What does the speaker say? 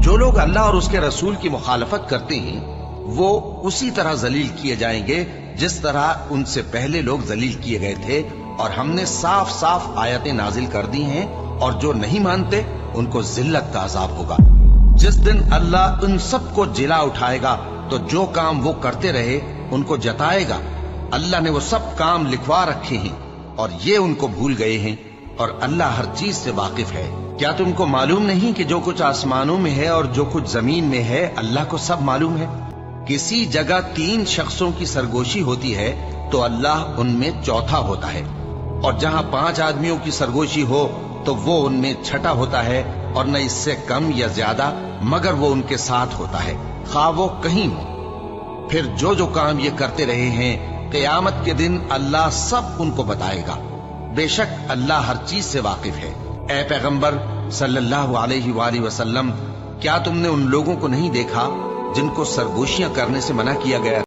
جو लोग अल्लाह और उसके रसूल की मुखालफत करते हैं वो उसी तरह जलील किए जाएंगे जिस तरह उनसे पहले लोग जलील किए गए थे, और हमने साफ साफ आयतें नाजिल कर दी हैं, और जो नहीं मानते उनको जिल्लत का अजाब होगा। जिस दिन अल्लाह उन सबको जिला उठाएगा तो जो काम वो करते रहे उनको जताएगा। अल्लाह ने वो सब काम लिखवा रखे हैं और ये उनको भूल गए हैं, और अल्लाह हर चीज से वाकिफ है। क्या तुमको मालूम नहीं कि जो कुछ आसमानों में है और जो कुछ जमीन में है अल्लाह को सब मालूम है। किसी जगह 3 शख्सों की सरगोशी होती है तो अल्लाह उनमें चौथा होता है, और जहां 5 आदमियों की सरगोशी हो तो वो उनमें छठा होता है, और न इससे कम या ज्यादा, मगर वो उनके साथ होता है, खा वो कहीं हो। फिर जो जो काम ये करते रहे हैं क़यामत के दिन अल्लाह सब उनको बताएगा। बेशक अल्लाह हर चीज से वाकिफ है। ए पैगंबर सल्लल्लाहु अलैहि वसल्लम, क्या तुमने उन लोगों को नहीं देखा जिनको सरगोशियां करने से मना किया गया